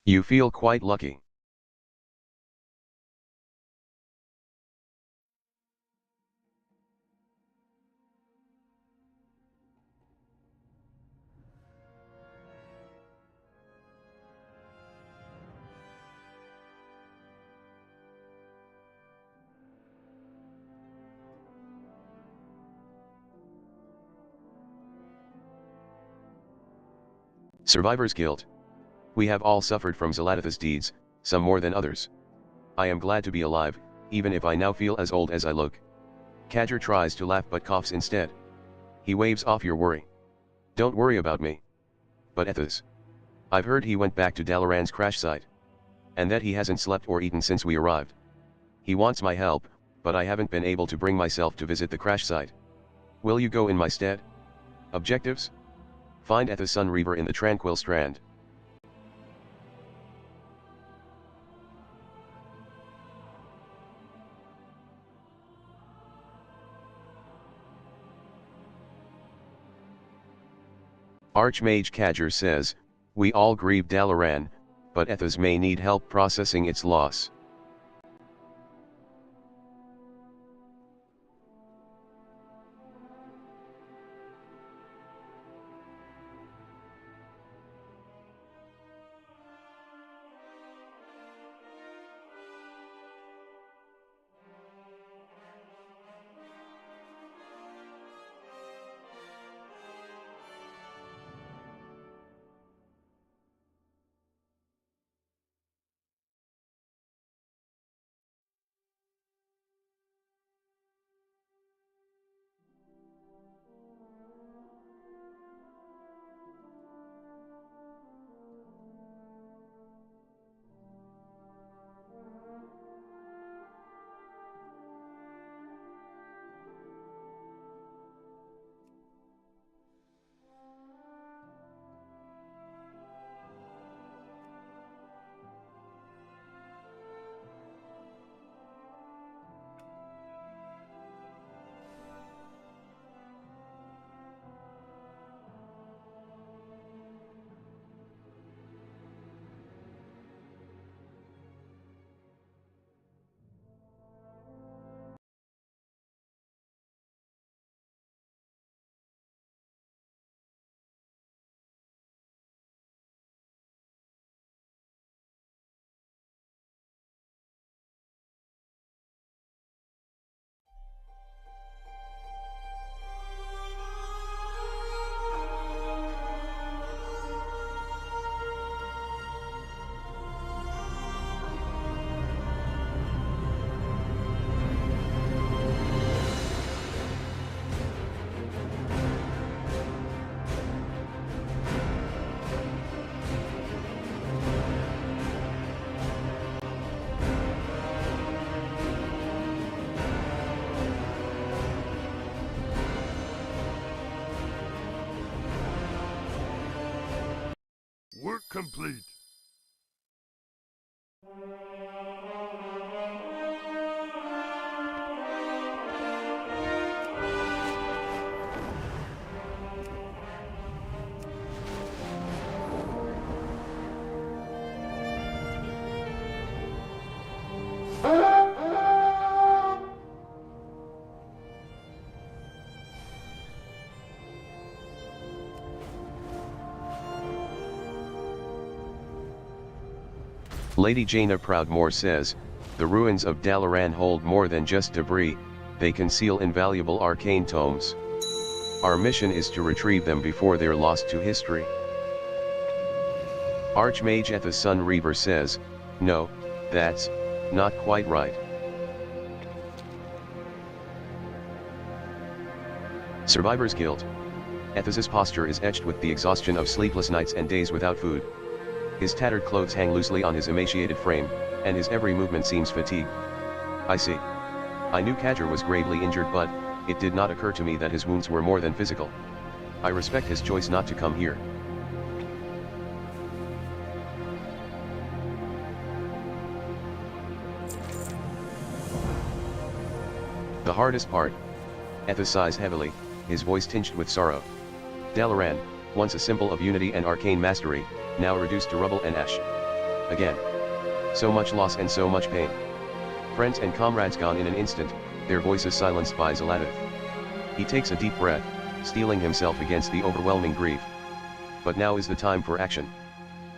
You feel quite lucky. Survivor's guilt. We have all suffered from Zalathith's deeds, some more than others. I am glad to be alive, even if I now feel as old as I look. Khadgar tries to laugh but coughs instead. He waves off your worry. Don't worry about me. But Ethos. I've heard he went back to Dalaran's crash site. And that he hasn't slept or eaten since we arrived. He wants my help, but I haven't been able to bring myself to visit the crash site. Will you go in my stead? Objectives? Find Ethos Sun Reaver in the Tranquil Strand. Archmage Khadgar says, we all grieve Dalaran, but Ethos may need help processing its loss. Work complete. Lady Jaina Proudmoore says, the ruins of Dalaran hold more than just debris, they conceal invaluable arcane tomes. Our mission is to retrieve them before they're lost to history. Archmage Ethos Sun Reaver says, no, that's not quite right. Survivor's Guilt. Ethos's posture is etched with the exhaustion of sleepless nights and days without food. His tattered clothes hang loosely on his emaciated frame, and his every movement seems fatigued. I see. I knew Khadgar was gravely injured, but it did not occur to me that his wounds were more than physical. I respect his choice not to come here. The hardest part. Ethos sighs heavily, his voice tinged with sorrow. Dalaran, once a symbol of unity and arcane mastery, now reduced to rubble and ash. Again. So much loss and so much pain. Friends and comrades gone in an instant, their voices silenced by Zlatath. He takes a deep breath, steeling himself against the overwhelming grief. But now is the time for action.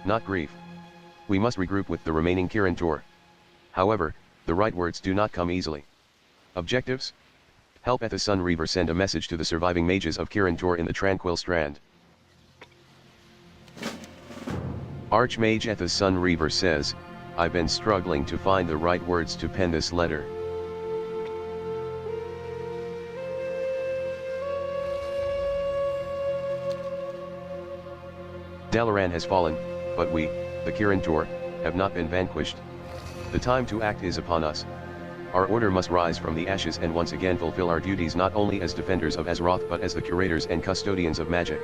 Not grief. We must regroup with the remaining Kirin Tor. However, the right words do not come easily. Objectives? Help Ethos Sun Reaver send a message to the surviving mages of Kirin Tor in the Tranquil Strand. Archmage Ethos Sun Reaver says, I've been struggling to find the right words to pen this letter. Dalaran has fallen, but we, the Kirin Tor, have not been vanquished. The time to act is upon us. Our order must rise from the ashes and once again fulfill our duties not only as defenders of Azeroth but as the curators and custodians of magic.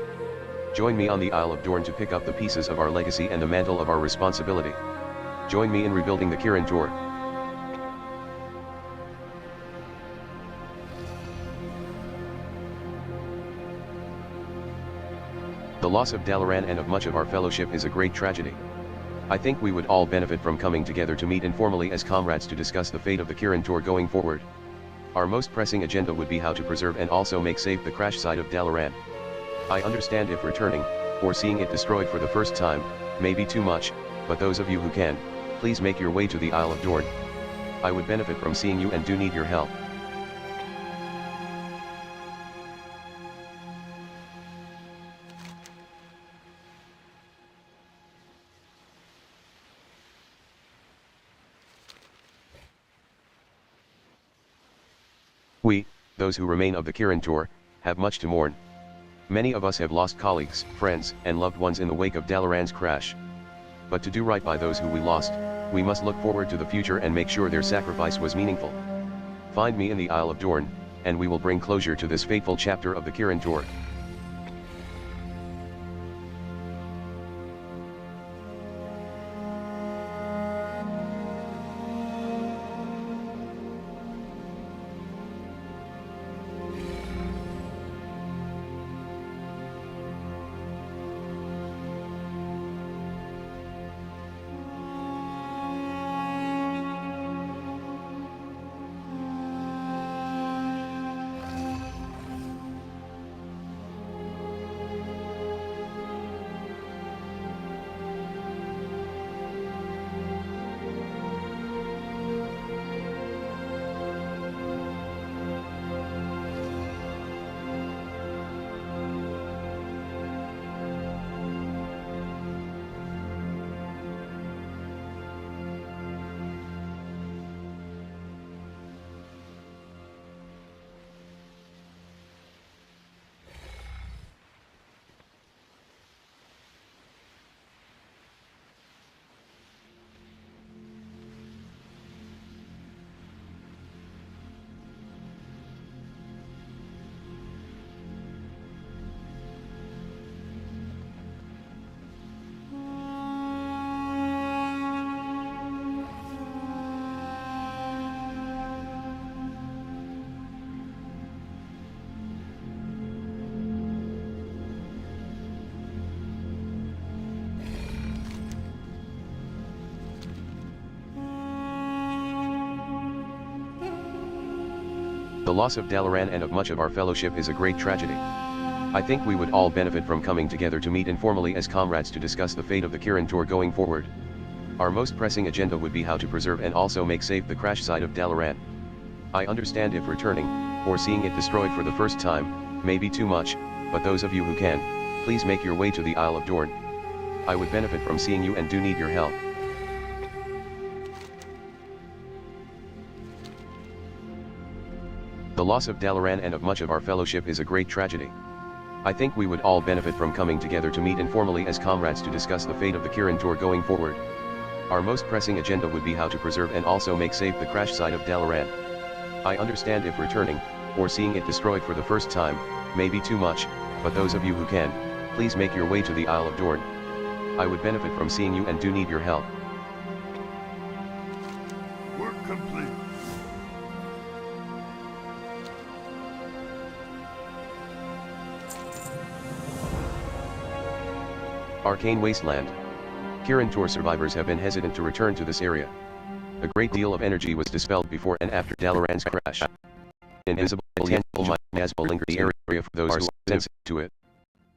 Join me on the Isle of Dorn to pick up the pieces of our legacy and the mantle of our responsibility. Join me in rebuilding the Kirin Tor. The loss of Dalaran and of much of our fellowship is a great tragedy. I think we would all benefit from coming together to meet informally as comrades to discuss the fate of the Kirin Tor going forward. Our most pressing agenda would be how to preserve and also make safe the crash site of Dalaran. I understand if returning, or seeing it destroyed for the first time, may be too much, but those of you who can, please make your way to the Isle of Dorn. I would benefit from seeing you and do need your help. We, those who remain of the Kirin Tor, have much to mourn. Many of us have lost colleagues, friends, and loved ones in the wake of Dalaran's crash. But to do right by those who we lost, we must look forward to the future and make sure their sacrifice was meaningful. Find me in the Isle of Dorn, and we will bring closure to this fateful chapter of the Kirin Tor. The loss of Dalaran and of much of our fellowship is a great tragedy. I think we would all benefit from coming together to meet informally as comrades to discuss the fate of the Kirin Tor going forward. Our most pressing agenda would be how to preserve and also make safe the crash site of Dalaran. I understand if returning, or seeing it destroyed for the first time, may be too much, but those of you who can, please make your way to the Isle of Dorn. I would benefit from seeing you and do need your help. The loss of Dalaran and of much of our fellowship is a great tragedy. I think we would all benefit from coming together to meet informally as comrades to discuss the fate of the Kirin Tor going forward. Our most pressing agenda would be how to preserve and also make safe the crash site of Dalaran. I understand if returning, or seeing it destroyed for the first time, may be too much, but those of you who can, please make your way to the Isle of Dorn. I would benefit from seeing you and do need your help. Work complete. Arcane Wasteland. Kirin Tor survivors have been hesitant to return to this area. A great deal of energy was dispelled before and after Dalaran's crash. Invisible, tangible, miasma lingers in the area for those who are sensitive to it.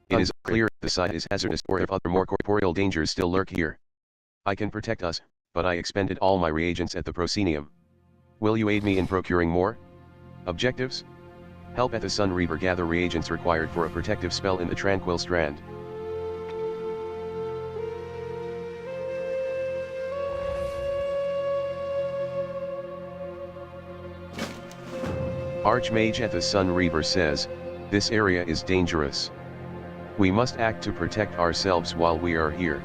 It is unclear if the site is hazardous or if other more corporeal dangers still lurk here. I can protect us, but I expended all my reagents at the proscenium. Will you aid me in procuring more? Objectives? Help at the Sun Reaver gather reagents required for a protective spell in the Tranquil Strand. Archmage at the Sun Reaver says, this area is dangerous. We must act to protect ourselves while we are here.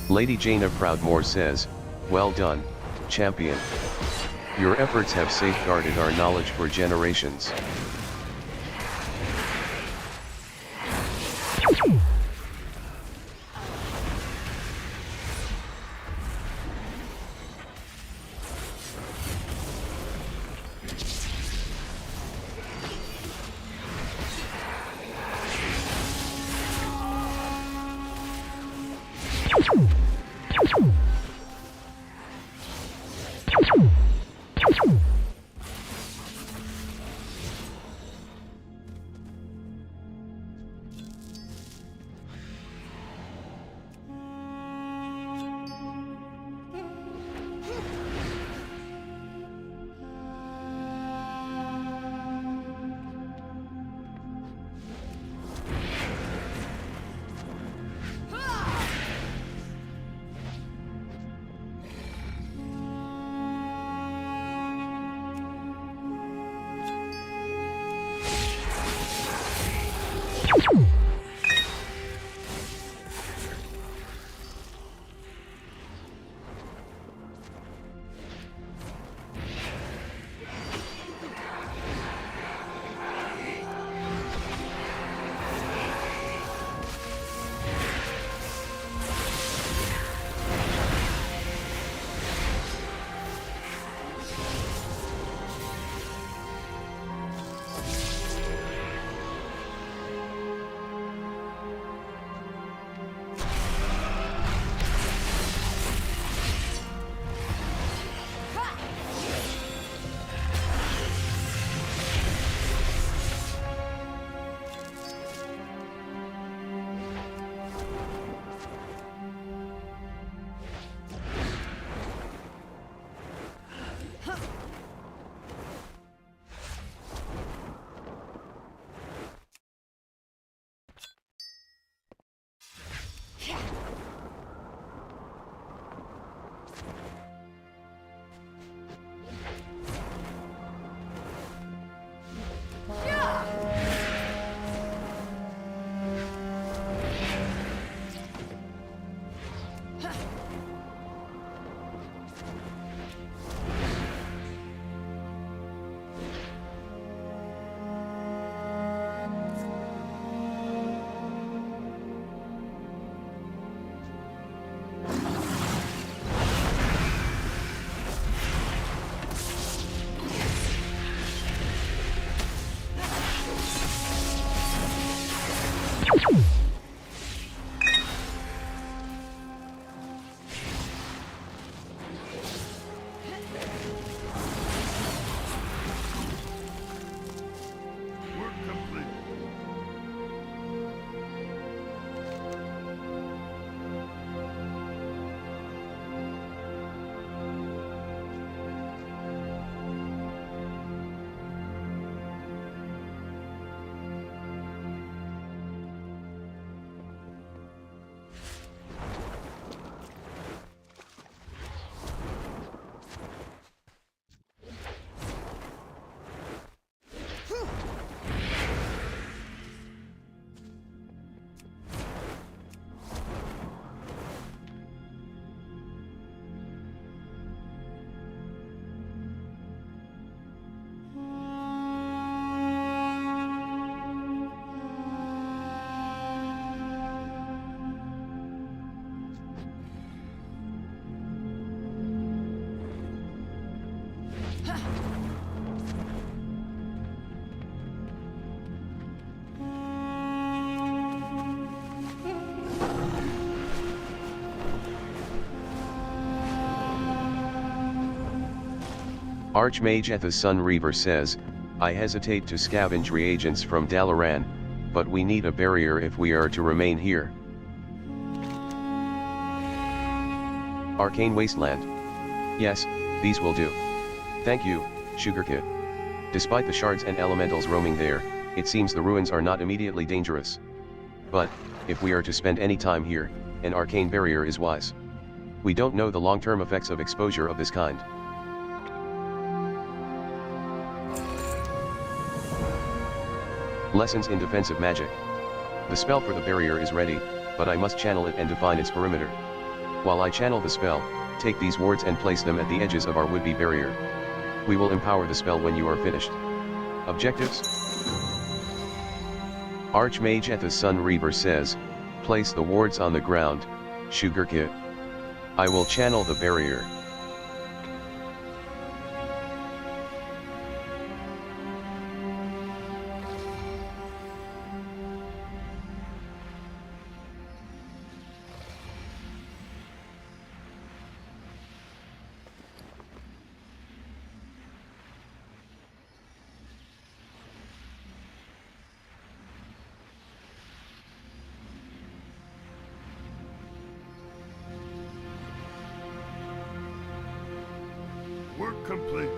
Lady Jane of Proudmoore says, well done, champion. Your efforts have safeguarded our knowledge for generations. Archmage Ethos Sun Reaver says, I hesitate to scavenge reagents from Dalaran, but we need a barrier if we are to remain here. Arcane Wasteland. Yes, these will do. Thank you, Sugar Kid. Despite the shards and elementals roaming there, it seems the ruins are not immediately dangerous. But, if we are to spend any time here, an arcane barrier is wise. We don't know the long-term effects of exposure of this kind. Lessons in Defensive Magic. The spell for the barrier is ready, but I must channel it and define its perimeter. While I channel the spell, take these wards and place them at the edges of our would-be barrier. We will empower the spell when you are finished. Objectives? Archmage Ethos Sun Reaver says, place the wards on the ground, Sugar Kid. I will channel the barrier. Work complete.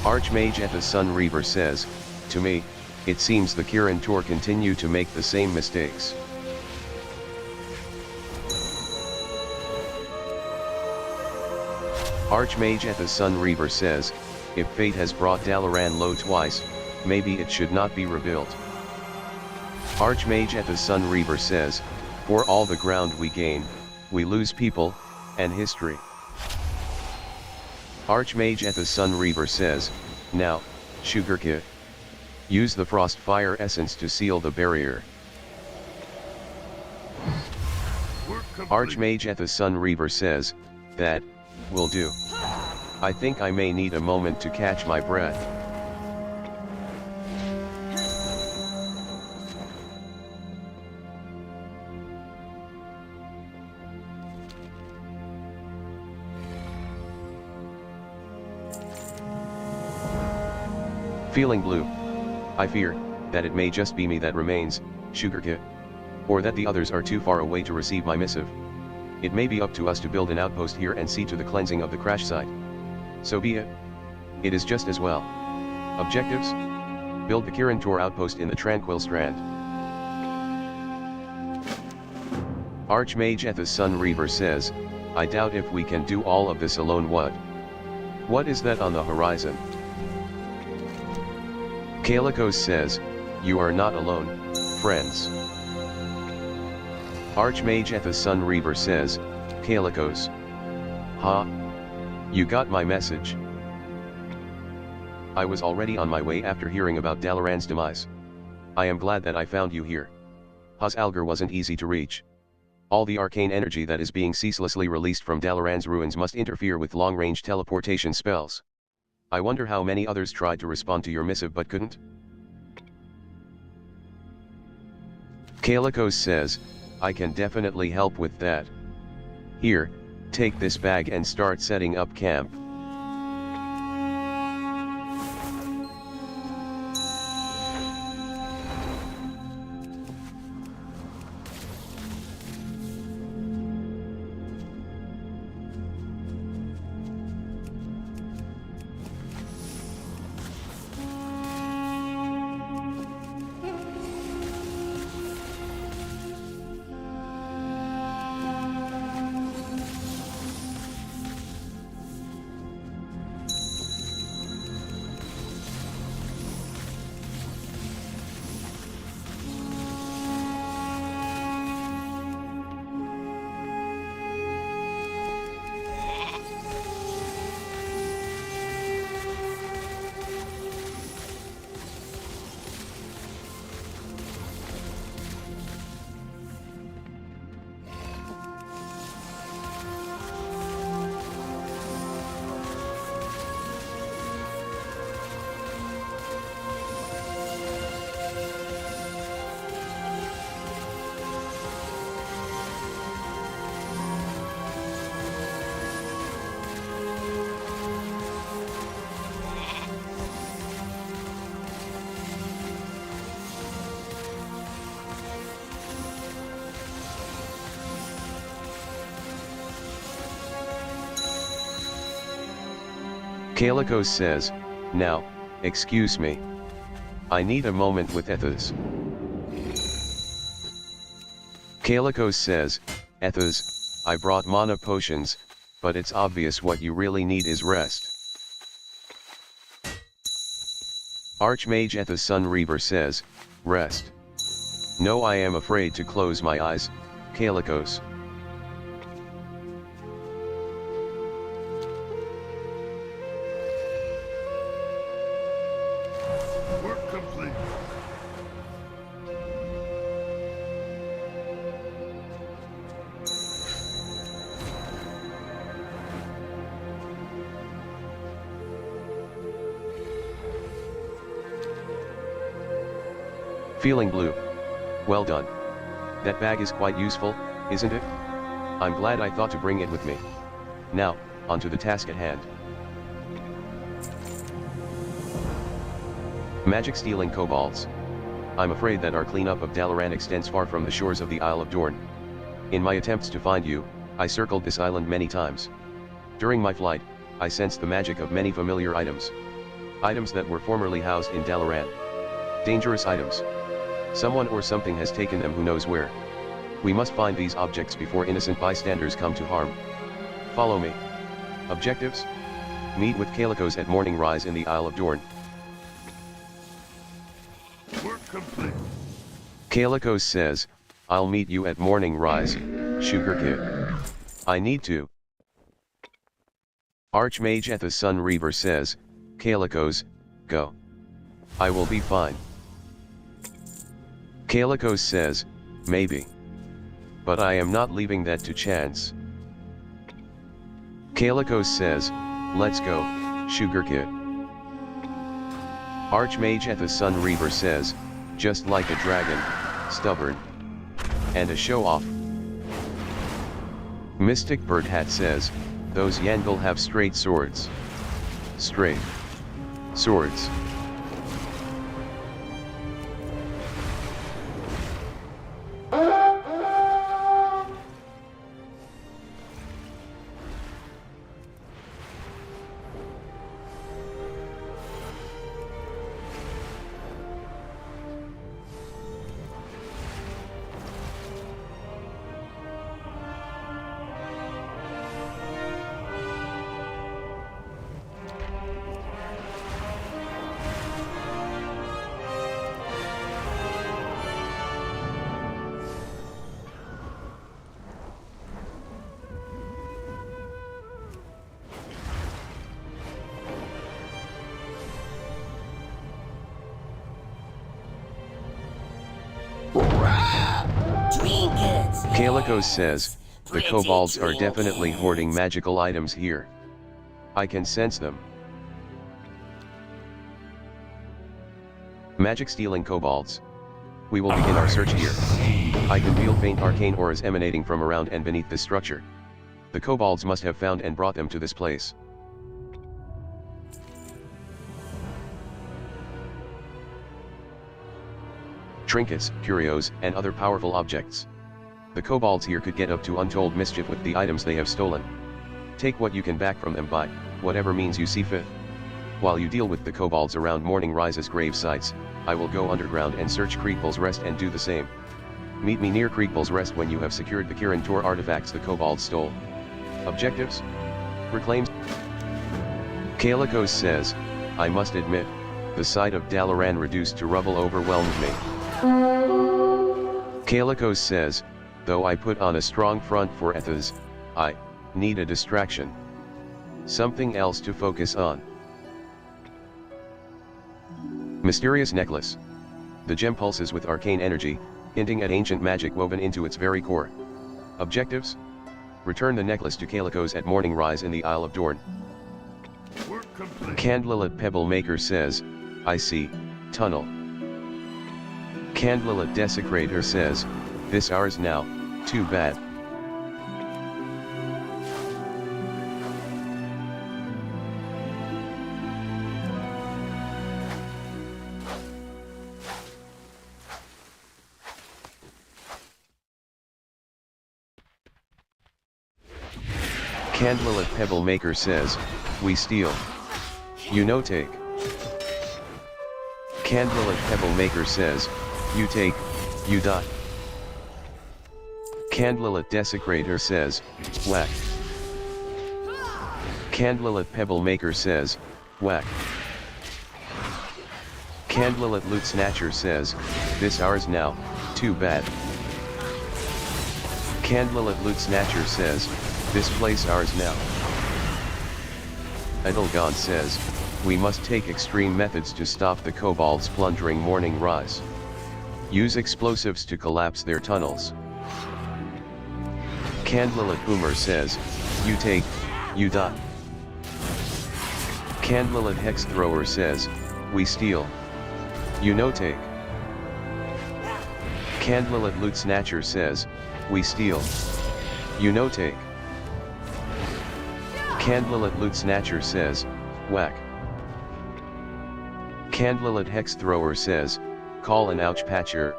Archmage Ethos Sun Reaver says, to me, it seems the Kirin Tor continue to make the same mistakes. Archmage Ethos Sun Reaver says, if fate has brought Dalaran low twice, maybe it should not be rebuilt. Archmage Ethos Sun Reaver says, for all the ground we gain, we lose people, and history. Archmage Ethos Sun Reaver says, now, Sugar Kid. Use the Frost Fire Essence to seal the barrier. Archmage Ethos Sun Reaver says, that will do. I think I may need a moment to catch my breath. Feeling blue. I fear that it may just be me that remains, Sugar Kid. Or that the others are too far away to receive my missive. It may be up to us to build an outpost here and see to the cleansing of the crash site. So be it. It is just as well. Objectives? Build the Kirin Tor outpost in the Tranquil Strand. Archmage Ethos Sun Reaver says, I doubt if we can do all of this alone. What is that on the horizon? Kalikos says, you are not alone, friends. Archmage Ethos Sun Reaver says, Kalikos. Ha! You got my message. I was already on my way after hearing about Dalaran's demise. I am glad that I found you here. Khadgar wasn't easy to reach. All the arcane energy that is being ceaselessly released from Dalaran's ruins must interfere with long-range teleportation spells. I wonder how many others tried to respond to your missive but couldn't? Kalikos says, I can definitely help with that. Here, take this bag and start setting up camp. Kalikos says, now, excuse me. I need a moment with Ethos. Kalikos says, Ethos, I brought mana potions, but it's obvious what you really need is rest. Archmage Ethos Sun Reaver says, rest. No, I am afraid to close my eyes, Kalikos. Work complete. Feeling blue. Well done. That bag is quite useful, isn't it? I'm glad I thought to bring it with me. Now, on to the task at hand. Magic stealing kobolds. I'm afraid that our cleanup of Dalaran extends far from the shores of the Isle of Dorn. In my attempts to find you, I circled this island many times. During my flight, I sensed the magic of many familiar items. Items that were formerly housed in Dalaran. Dangerous items. Someone or something has taken them, who knows where. We must find these objects before innocent bystanders come to harm. Follow me. Objectives? Meet with Kalikos at morning rise in the Isle of Dorn. Work complete. Kalikos says, I'll meet you at morning rise, Sugar Kid. I need to. Archmage Ethos Sun Reaver says, Kalikos, go. I will be fine. Kalikos says, maybe. But I am not leaving that to chance. Kalikos says, let's go, Sugar Kid. Archmage Ethos Sun Reaver says, just like a dragon, stubborn. And a show-off. Mystic Bird Hat says, those Yangel have straight swords. Straight swords. Kalikos says, the kobolds are definitely hoarding magical items here. I can sense them. Magic stealing kobolds. We will begin our search here. I can feel faint arcane auras emanating from around and beneath this structure. The kobolds must have found and brought them to this place. Trinkets, curios, and other powerful objects. The kobolds here could get up to untold mischief with the items they have stolen. Take what you can back from them by whatever means you see fit. While you deal with the kobolds around Morning Rise's grave sites, I will go underground and search Creekbull's Rest and do the same. Meet me near Creekbull's Rest when you have secured the Kirin Tor artifacts the kobolds stole. Objectives? Reclaim. Kalikos says, I must admit, the sight of Dalaran reduced to rubble overwhelmed me. Kalikos says, though I put on a strong front for Ethos, I need a distraction. Something else to focus on. Mysterious necklace. The gem pulses with arcane energy, hinting at ancient magic woven into its very core. Objectives? Return the necklace to Kalikos at morning rise in the Isle of Dorn. Candlelight Pebble Maker says, I see, tunnel. Candlelight Desecrator says, this ours now, too bad. Candlelight Pebble Maker says, we steal. You no take. Candlelit Pebble Maker says, you take, you dot. Candlelit Desecrator says, whack. Candlelit Pebble Maker says, whack. Candlelit Loot Snatcher says, this ours now, too bad. Candlelit Loot Snatcher says, this place ours now. Edelgod says, we must take extreme methods to stop the kobolds plundering Morning Rise. Use explosives to collapse their tunnels. Candlelit Boomer says, you take, you dot. Candlelit Hex Thrower says, we steal. You no take. Candlelit Loot Snatcher says, we steal. You no take. Candlelit Loot Snatcher says, whack. Candlelit Hex Thrower says, call an ouch patcher.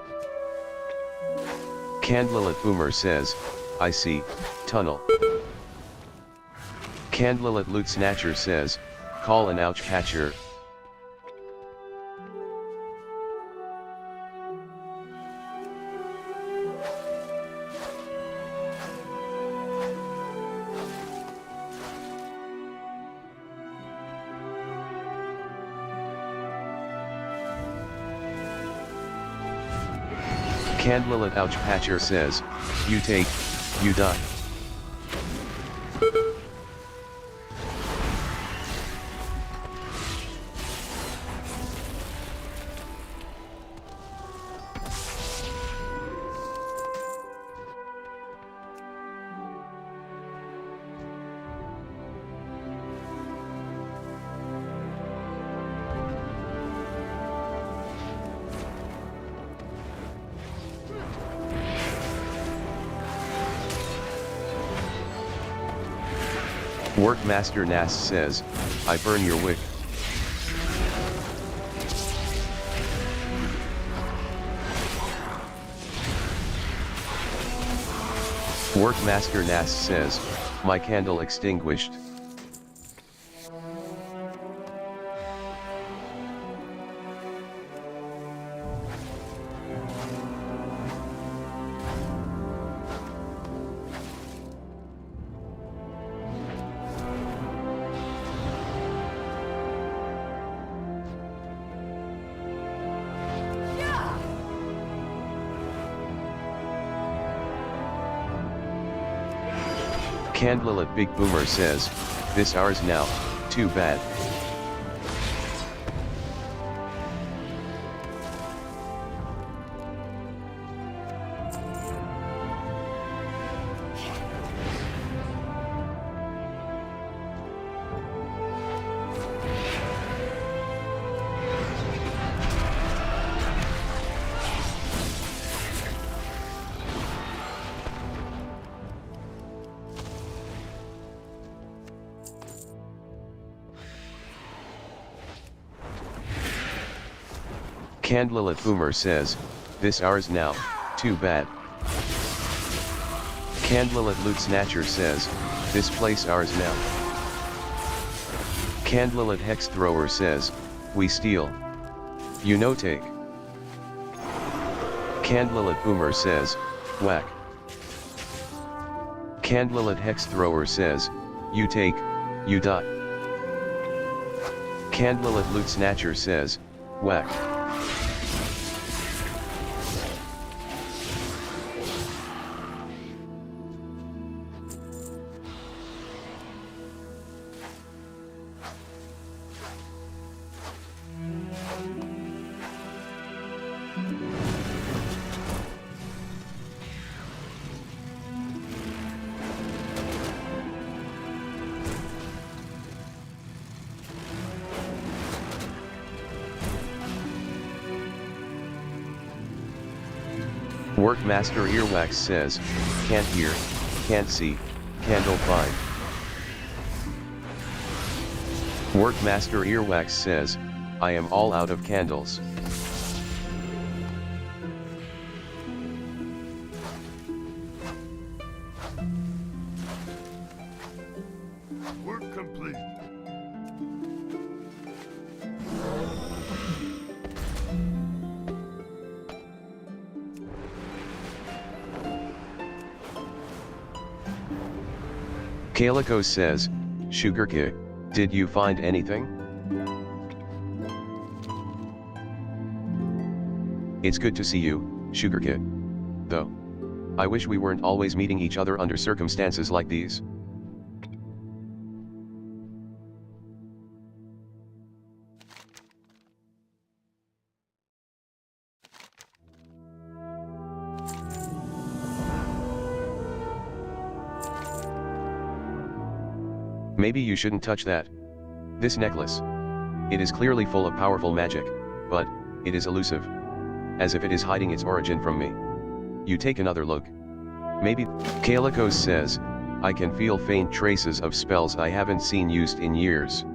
Candlelit Boomer says, I see, tunnel. Candlelit Loot Snatcher says, call an ouch patcher. Candlelit Ouch Patcher says, you take, you dot. Workmaster Nass says, I burn your wick. Workmaster Nass says, my candle extinguished. Candlelit Big Boomer says, this ours now, too bad. Candlelit Boomer says, this ours now, too bad. Candlelit Loot Snatcher says, this place ours now. Candlelit Hex Thrower says, we steal. You no take. Candlelit Boomer says, whack. Candlelit Hex Thrower says, you take, you dot. Candlelit Loot Snatcher says, whack. Workmaster Earwax says, can't hear, can't see, candle find. Workmaster Earwax says, I am all out of candles. Work complete. Kaliko says, Sugar Kid, did you find anything? It's good to see you, Sugar Kid. Though. I wish we weren't always meeting each other under circumstances like these. Maybe you shouldn't touch that. This necklace. It is clearly full of powerful magic, but it is elusive. As if it is hiding its origin from me. You take another look. Maybe. Kaliko says, I can feel faint traces of spells I haven't seen used in years.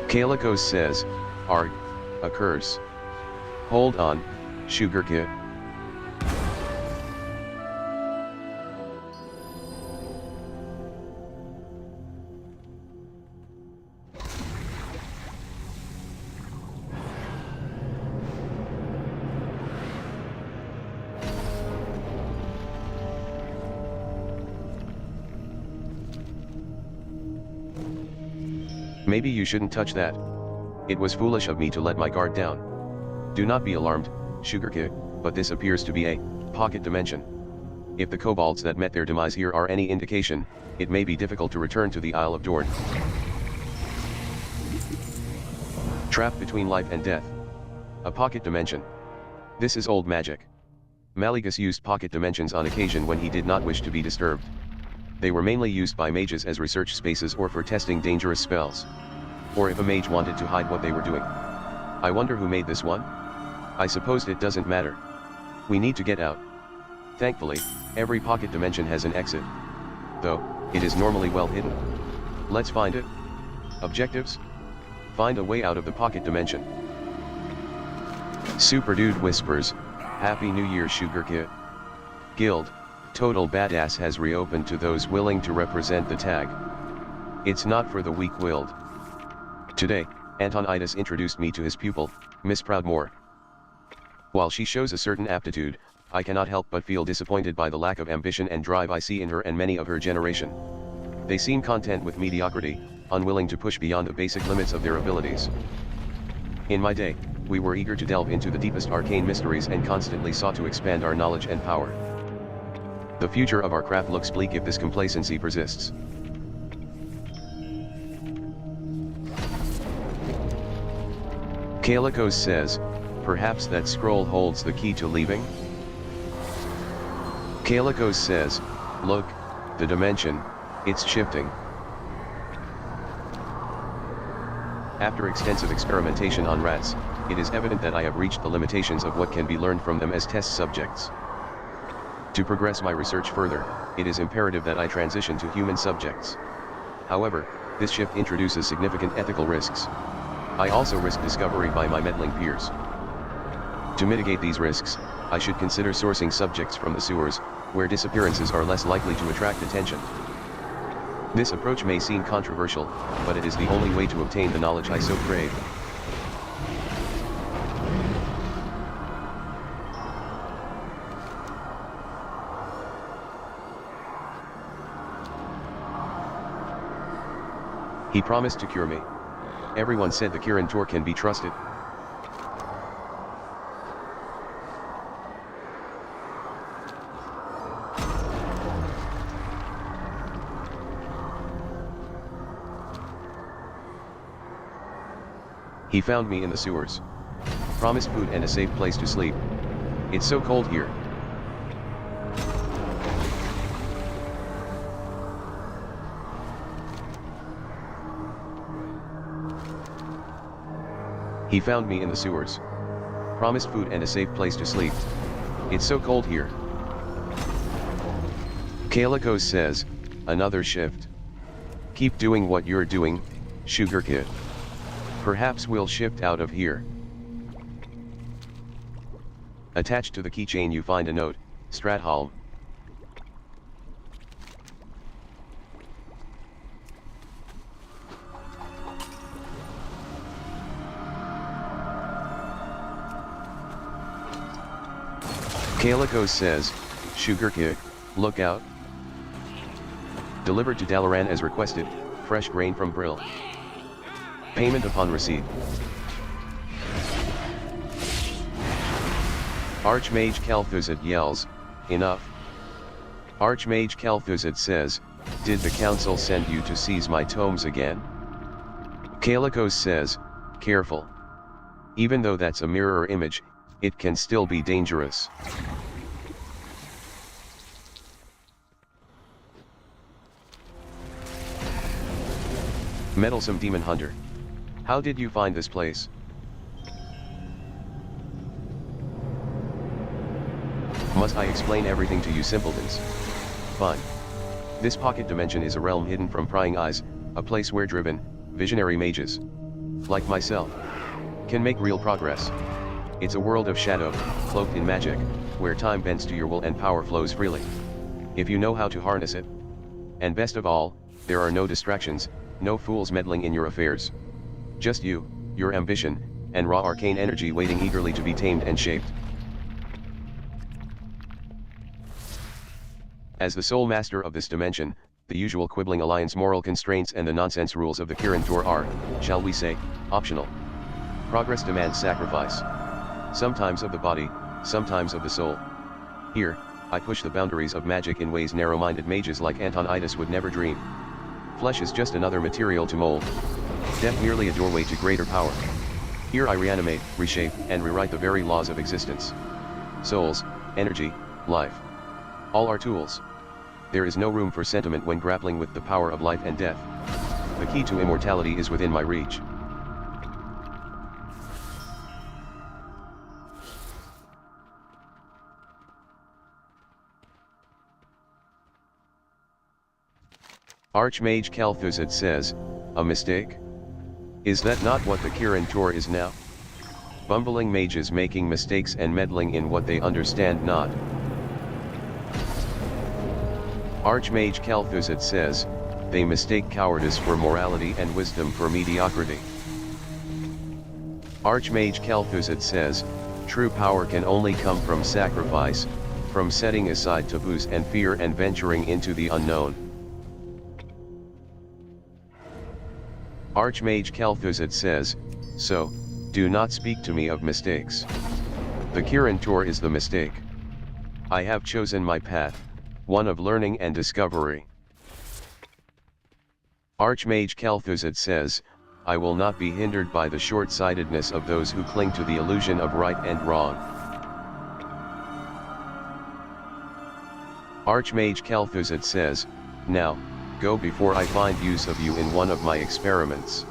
Kaliko says, Arg, a curse. Hold on, Sugar Kid. Maybe you shouldn't touch that. It was foolish of me to let my guard down. Do not be alarmed, Sugar Kid, but this appears to be a pocket dimension. If the kobolds that met their demise here are any indication, it may be difficult to return to the Isle of Dorn. Trapped between life and death. A pocket dimension. This is old magic. Maligus used pocket dimensions on occasion when he did not wish to be disturbed. They were mainly used by mages as research spaces or for testing dangerous spells. Or if a mage wanted to hide what they were doing. I wonder who made this one? I suppose it doesn't matter. We need to get out. Thankfully, every pocket dimension has an exit. Though, it is normally well hidden. Let's find it. Objectives? Find a way out of the pocket dimension. Super Dude whispers, Happy New Year, Sugar Kid. Guild, Total Badass has reopened to those willing to represent the tag. It's not for the weak-willed. Today, Antonidas introduced me to his pupil, Miss Proudmore. While she shows a certain aptitude, I cannot help but feel disappointed by the lack of ambition and drive I see in her and many of her generation. They seem content with mediocrity, unwilling to push beyond the basic limits of their abilities. In my day, we were eager to delve into the deepest arcane mysteries and constantly sought to expand our knowledge and power. The future of our craft looks bleak if this complacency persists. Kaliko says, perhaps that scroll holds the key to leaving? Kaliko says, look, the dimension, it's shifting. After extensive experimentation on rats, it is evident that I have reached the limitations of what can be learned from them as test subjects. To progress my research further, it is imperative that I transition to human subjects. However, this shift introduces significant ethical risks. I also risk discovery by my meddling peers. To mitigate these risks, I should consider sourcing subjects from the sewers, where disappearances are less likely to attract attention. This approach may seem controversial, but it is the only way to obtain the knowledge I so crave. He promised to cure me. Everyone said the Kirin Tor can be trusted. He found me in the sewers. Promised food and a safe place to sleep. It's so cold here. He found me in the sewers. Promised food and a safe place to sleep. It's so cold here. Kaliko says, another shift. Keep doing what you're doing, Sugar Kid. Perhaps we'll shift out of here. Attached to the keychain you find a note, Stratholm. Calico says, Sugar Kick, look out. Delivered to Dalaran as requested, fresh grain from Brill. Payment upon receipt. Archmage Kalthuzid yells, enough. Archmage Kalthuzid says, did the council send you to seize my tomes again? Calicos says, careful. Even though that's a mirror image, it can still be dangerous. Meddlesome Demon Hunter. How did you find this place? Must I explain everything to you simpletons? Fine. This pocket dimension is a realm hidden from prying eyes, a place where driven, visionary mages, like myself, can make real progress. It's a world of shadow, cloaked in magic, where time bends to your will and power flows freely, if you know how to harness it. And best of all, there are no distractions, no fools meddling in your affairs. Just you, your ambition, and raw arcane energy waiting eagerly to be tamed and shaped. As the sole master of this dimension, the usual quibbling alliance moral constraints and the nonsense rules of the Kirin Tor are, shall we say, optional. Progress demands sacrifice. Sometimes of the body, sometimes of the soul. Here, I push the boundaries of magic in ways narrow-minded mages like Antonidas would never dream. Flesh is just another material to mold. Death merely a doorway to greater power. Here I reanimate, reshape, and rewrite the very laws of existence. Souls, energy, life. All are tools. There is no room for sentiment when grappling with the power of life and death. The key to immortality is within my reach. Archmage Kalthuzid says, a mistake? Is that not what the Kirin Tor is now? Bumbling mages making mistakes and meddling in what they understand not. Archmage Kalthuzid says, they mistake cowardice for morality and wisdom for mediocrity. Archmage Kalthuzid says, true power can only come from sacrifice, from setting aside taboos and fear and venturing into the unknown. Archmage Kalthuzid says, so, do not speak to me of mistakes. The Kirin Tor is the mistake. I have chosen my path, one of learning and discovery. Archmage Kalthuzid says, I will not be hindered by the short-sightedness of those who cling to the illusion of right and wrong. Archmage Kalthuzid says, now, go before I find use of you in one of my experiments.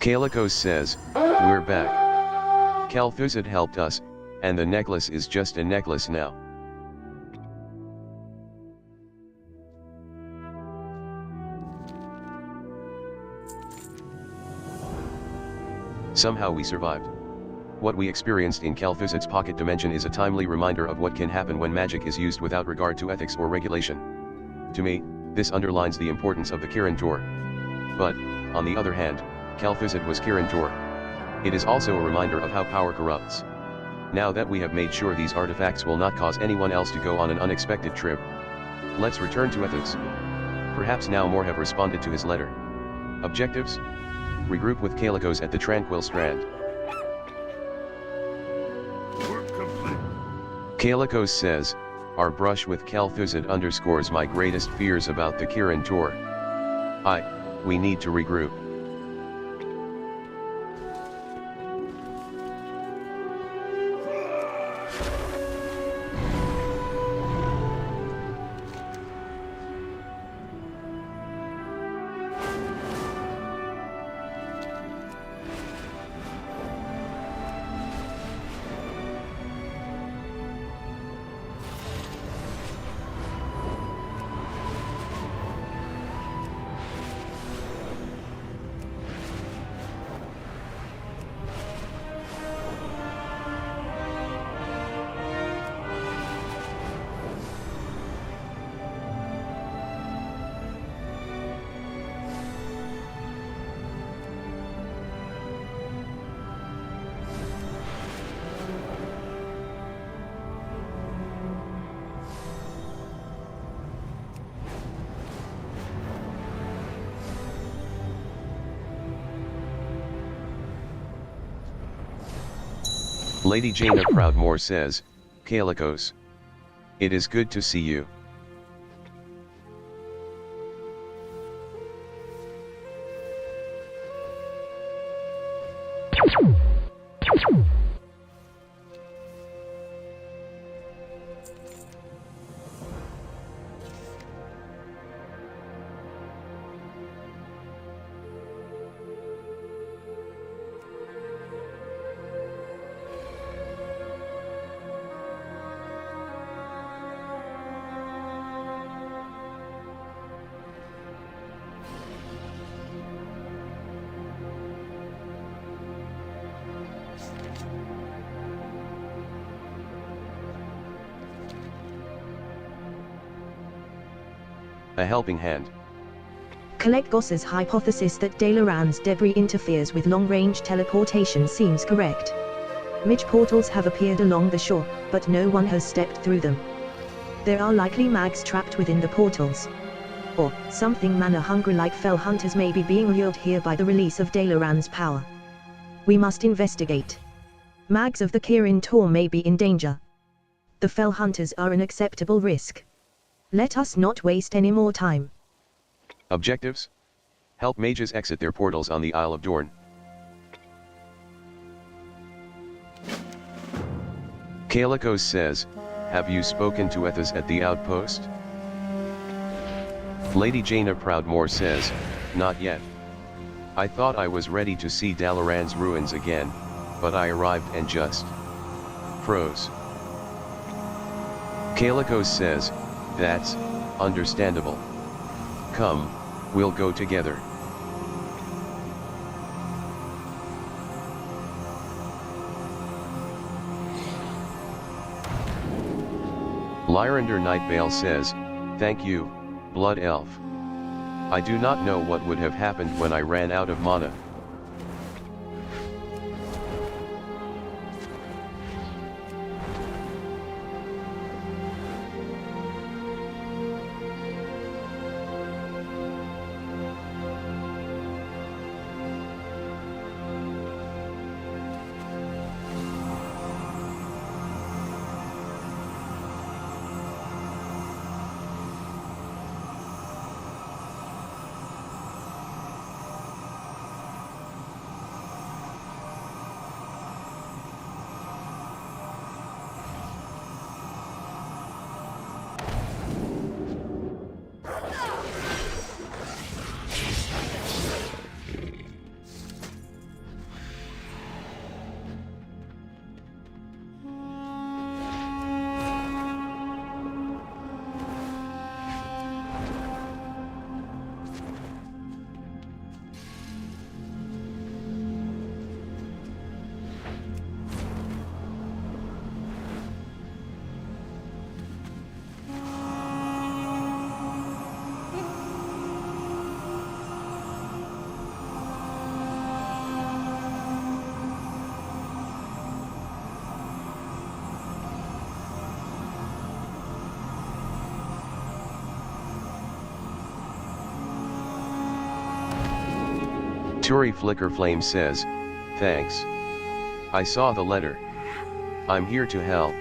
Calicos says, we're back. Kalthuzid helped us, and the necklace is just a necklace now. Somehow we survived. What we experienced in Kalthuzid's pocket dimension is a timely reminder of what can happen when magic is used without regard to ethics or regulation. To me, This underlines the importance of the Kirin Tor. But, on the other hand, Kel'Thuzad was Kirin Tor. It is also a reminder of how power corrupts. Now that we have made sure these artifacts will not cause anyone else to go on an unexpected trip, let's return to Ethos. Perhaps now more have responded to his letter. Objectives? Regroup with Kalikos at the Tranquil Strand. Work complete. Kalikos says, our brush with Kel'Thuzad underscores my greatest fears about the Kirin Tor. We need to regroup. Lady Jaina Proudmore says, Kalikos, it is good to see you. A helping hand. Kalekgos's hypothesis that Dalaran's debris interferes with long-range teleportation seems correct. Midge portals have appeared along the shore, but no one has stepped through them. There are likely mags trapped within the portals. Or, something mana-hungry like fell hunters may be being lured here by the release of Dalaran's power. We must investigate. Mags of the Kirin Tor may be in danger. The fell hunters are an acceptable risk. Let us not waste any more time. Objectives? Help mages exit their portals on the Isle of Dorn. Kalikos says, have you spoken to Ethos at the outpost? Lady Jaina Proudmore says, not yet. I thought I was ready to see Dalaran's ruins again, but I arrived and just froze. Kalikos says, that's understandable. Come, we'll go together. Lyrander Nightbale says, thank you, Blood Elf. I do not know what would have happened when I ran out of mana. Turi Flicker Flame says, thanks. I saw the letter. I'm here to help.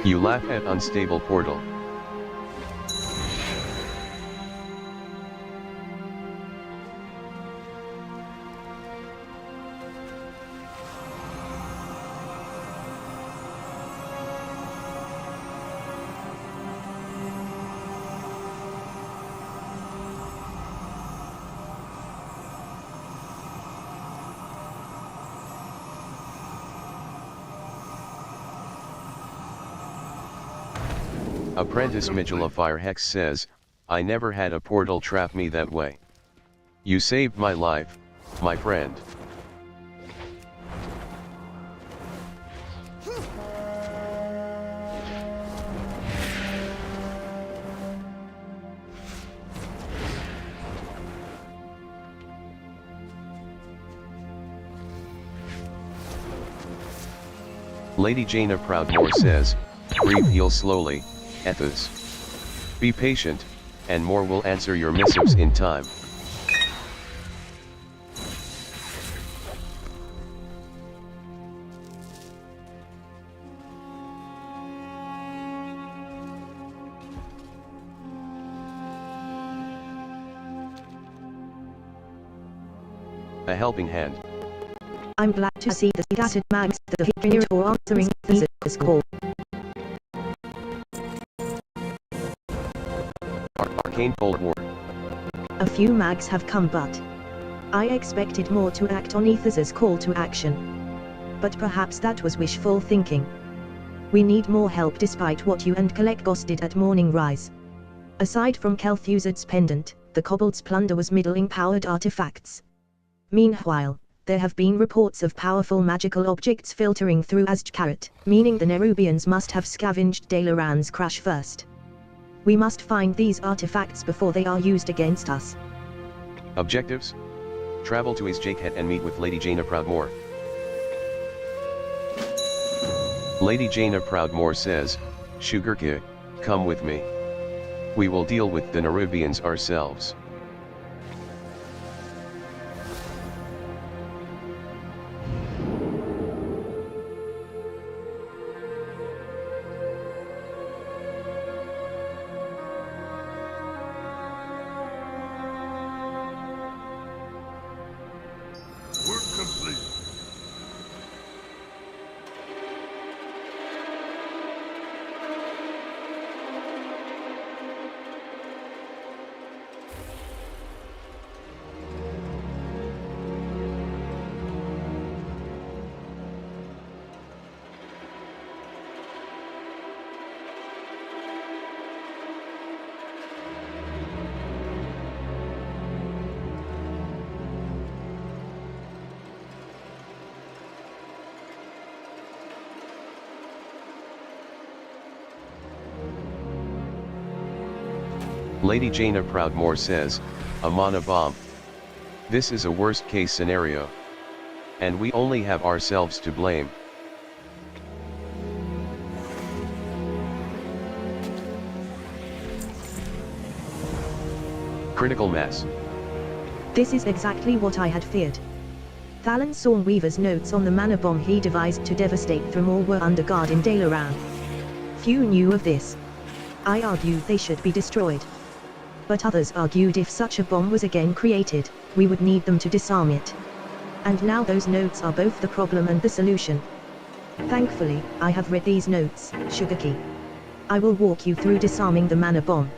You laugh at unstable portal. Apprentice Migila Firehex says, I never had a portal trap me that way. You saved my life, my friend. Lady Jaina Proudmore says, breathe, heal slowly, Ethos. Be patient, and more will answer your missives in time. A helping hand. I'm glad to see the scattered mags that the Kirin Tor answering this call. Arcane Cold War. A few mags have come, but I expected more to act on Aethys's call to action. But perhaps that was wishful thinking. We need more help despite what you and Khadgar did at morning rise. Aside from Kel'Thuzad's pendant, the kobolds' plunder was middling powered artifacts. Meanwhile, there have been reports of powerful magical objects filtering through Azj-Karat, meaning the Nerubians must have scavenged Dalaran's crash first. We must find these artifacts before they are used against us. Objectives? Travel to Azj-Karat and meet with Lady Jaina Proudmore. Lady Jaina Proudmore says, Sugarka, come with me. We will deal with the Nerubians ourselves. Work complete. Lady Jaina Proudmore says, a mana bomb. This is a worst case scenario. And we only have ourselves to blame. Critical mass. This is exactly what I had feared. Thalan Stormweaver's notes on the mana bomb he devised to devastate Thrymor were under guard in Dalaran. Few knew of this. I argued they should be destroyed. But others argued if such a bomb was again created, we would need them to disarm it. And now those notes are both the problem and the solution. Thankfully, I have read these notes, Sugarkey. I will walk you through disarming the mana bomb.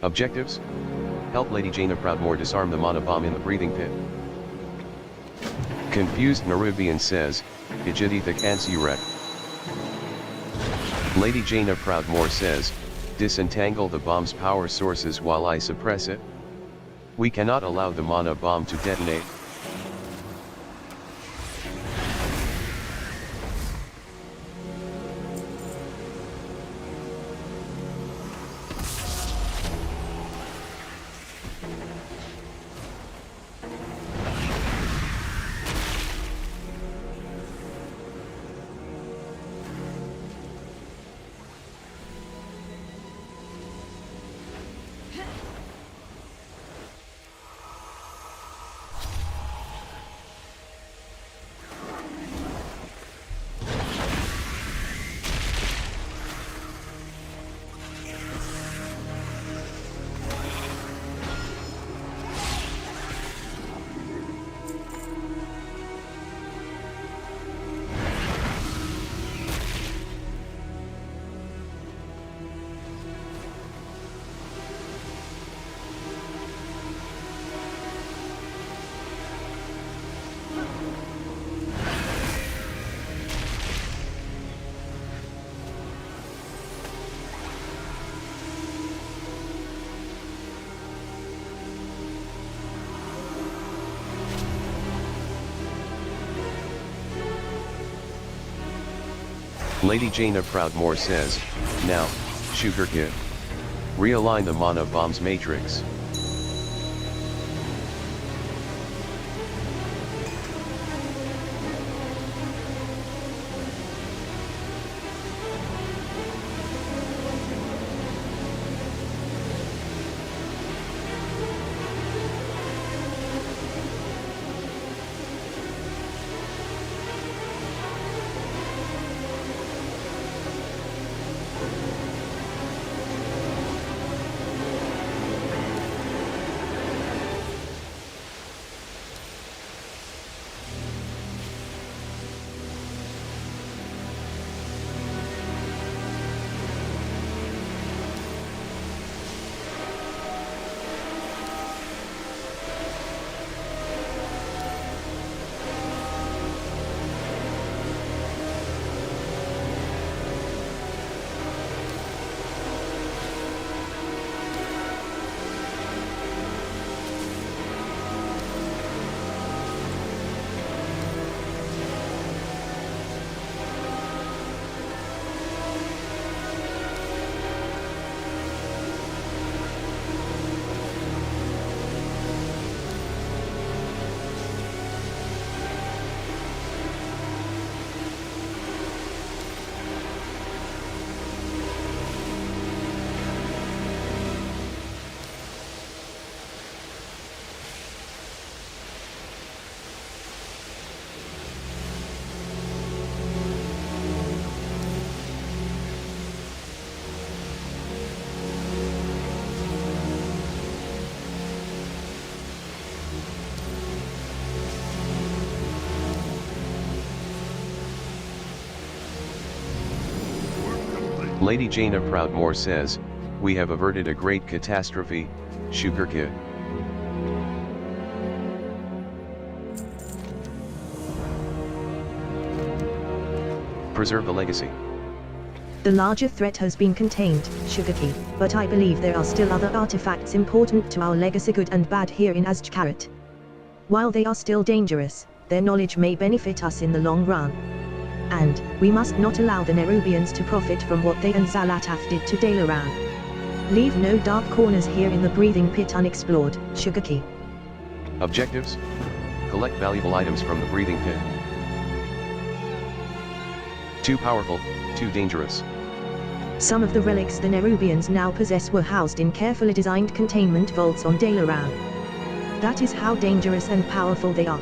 Objectives? Help Lady Jaina Proudmore disarm the mana bomb in the breathing pit. Confused Nerubian says, Ijidithik Ansirek. Lady Jaina Proudmore says, disentangle the bomb's power sources while I suppress it. We cannot allow the mana bomb to detonate. Lady Jaina Proudmore says, now, Sugar Kid. Realign the mana bomb's matrix. Lady Jaina Proudmore says, we have averted a great catastrophe, Sugar Kid. Preserve the legacy. The larger threat has been contained, Sugarkey, but I believe there are still other artifacts important to our legacy, good and bad, here in Azj-Karat. While they are still dangerous, their knowledge may benefit us in the long run. And, we must not allow the Nerubians to profit from what they and Xal'atath did to Dalaran. Leave no dark corners here in the breathing pit unexplored, Sugarkey. Objectives? Collect valuable items from the breathing pit. Too powerful, too dangerous. Some of the relics the Nerubians now possess were housed in carefully designed containment vaults on Dalaran. That is how dangerous and powerful they are.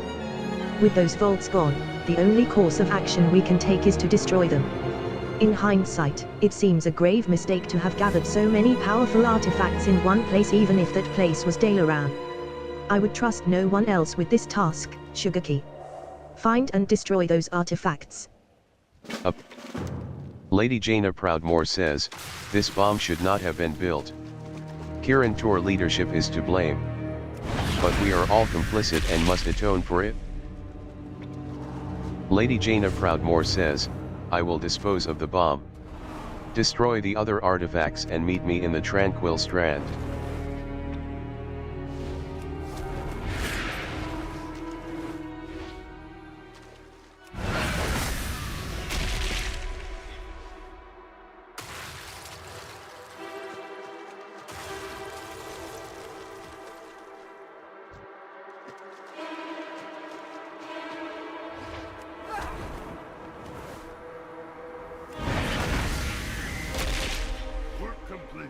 With those vaults gone, the only course of action we can take is to destroy them. In hindsight, it seems a grave mistake to have gathered so many powerful artifacts in one place, even if that place was Dalaran. I would trust no one else with this task, Sugarkey. Find and destroy those artifacts. Lady Jaina Proudmore says, this bomb should not have been built. Kirin Tor leadership is to blame. But we are all complicit and must atone for it. Lady Jaina Proudmore says, I will dispose of the bomb. Destroy the other artifacts and meet me in the Tranquil Strand. Work complete.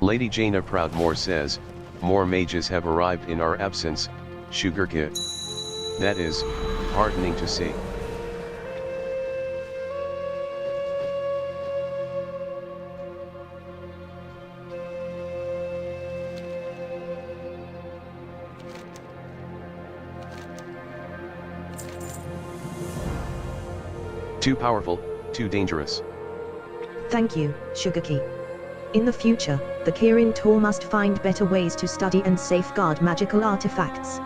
Lady Jaina Proudmore says, more mages have arrived in our absence, Sugarkit. That is heartening to see. Too powerful, too dangerous. Thank you, Sugarkey. In the future, the Kirin Tor must find better ways to study and safeguard magical artifacts.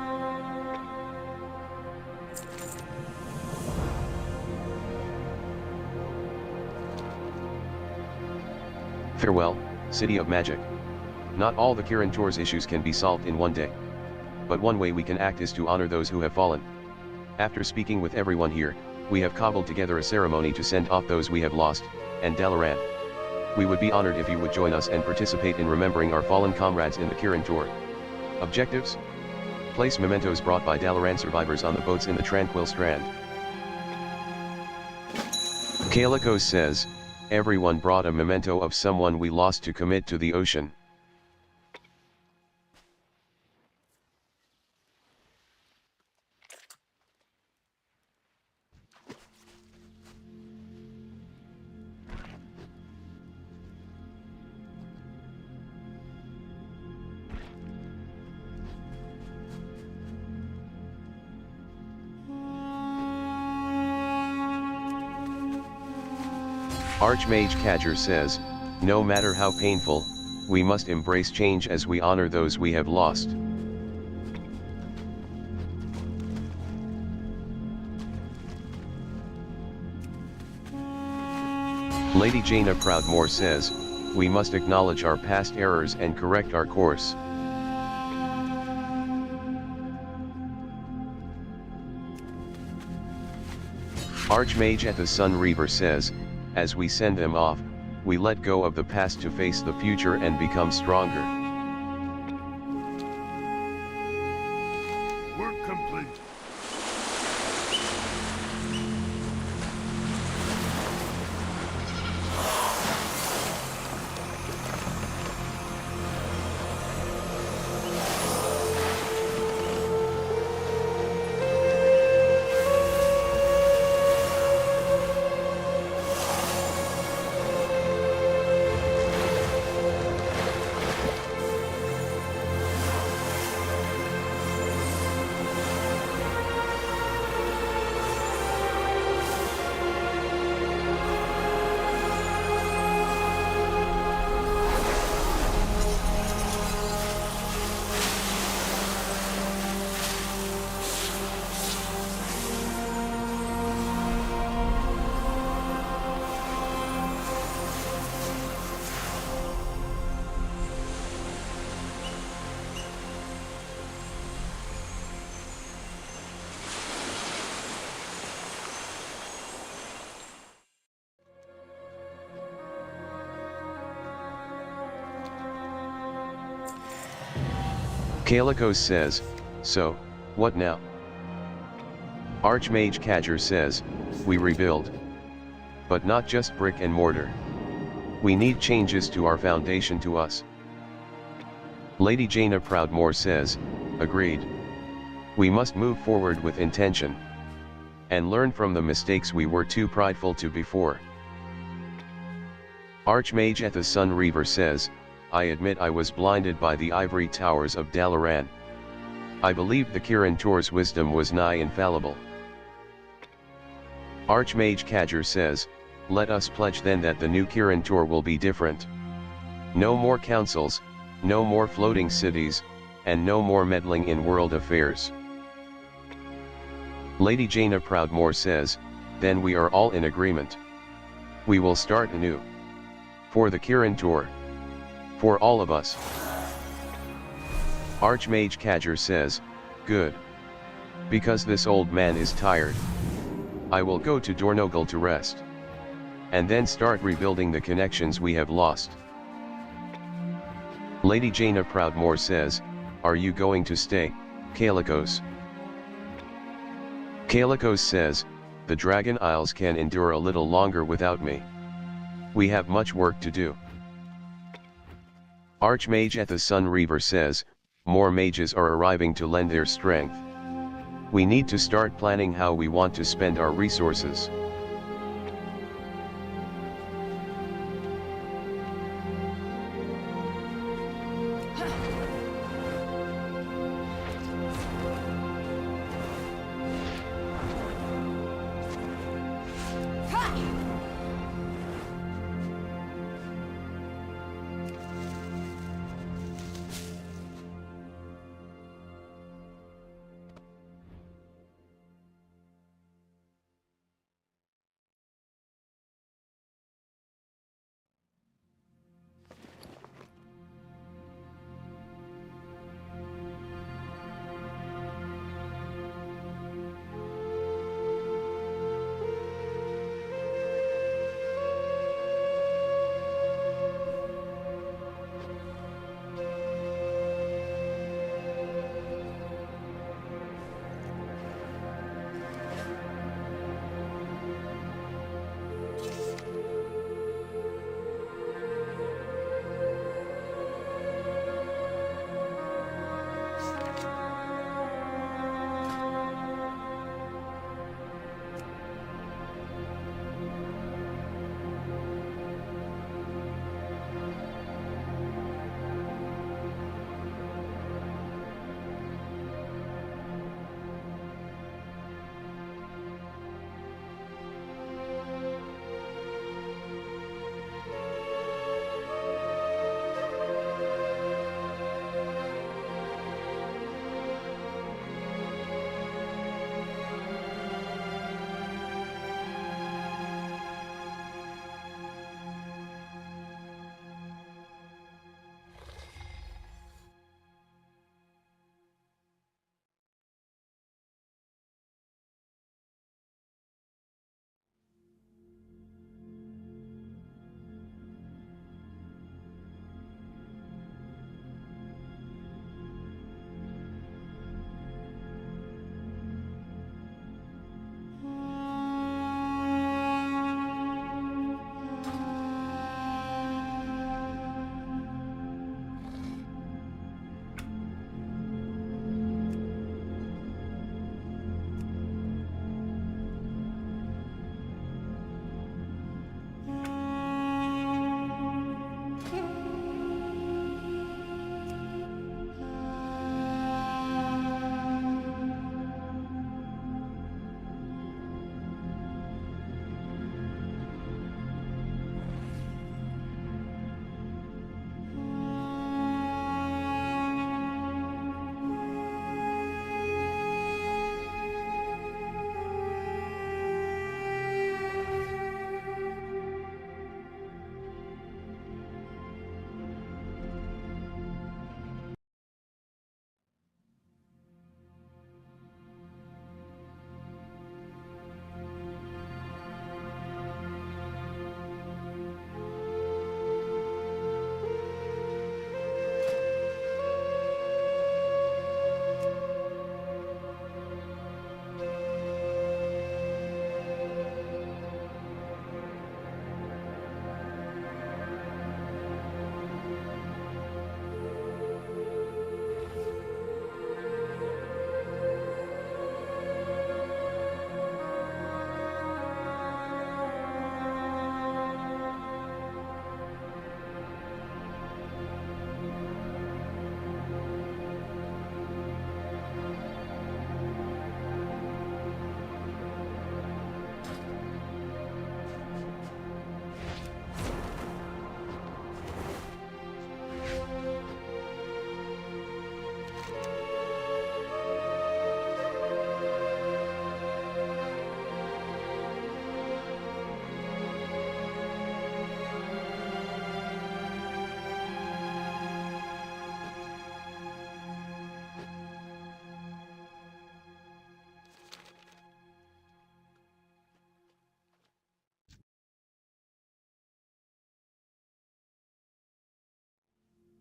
Farewell, City of Magic. Not all the Kirin Tor's issues can be solved in one day. But one way we can act is to honor those who have fallen. After speaking with everyone here, we have cobbled together a ceremony to send off those we have lost, and Dalaran. We would be honored if you would join us and participate in remembering our fallen comrades in the Kirin Tor. Objectives? Place mementos brought by Dalaran survivors on the boats in the Tranquil Strand. Kalikos says, everyone brought a memento of someone we lost to commit to the ocean. Archmage Khadgar says, no matter how painful, we must embrace change as we honor those we have lost. Lady Jaina Proudmore says, we must acknowledge our past errors and correct our course. Archmage at the Sun Reaver says, as we send them off, we let go of the past to face the future and become stronger. Work complete. Kalikos says, so, what now? Archmage Khadgar says, we rebuild. But not just brick and mortar. We need changes to our foundation to us. Lady Jaina Proudmore says, agreed. We must move forward with intention. And learn from the mistakes we were too prideful to before. Archmage at the Sun Reaver says, I admit I was blinded by the ivory towers of Dalaran. I believed the Kirin Tor's wisdom was nigh infallible. Archmage Khadgar says, let us pledge then that the new Kirin Tor will be different. No more councils, no more floating cities, and no more meddling in world affairs. Lady Jaina Proudmore says, then we are all in agreement. We will start anew. For the Kirin Tor. For all of us. Archmage Khadgar says, good. Because this old man is tired. I will go to Dornogal to rest. And then start rebuilding the connections we have lost. Lady Jaina Proudmore says, are you going to stay, Kalikos? Kalikos says, the Dragon Isles can endure a little longer without me. We have much work to do. Archmage at the Sun Reaver says, more mages are arriving to lend their strength. We need to start planning how we want to spend our resources.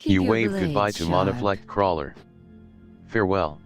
Keep You your waved goodbye blades to sharp. Monoflect Crawler. Farewell.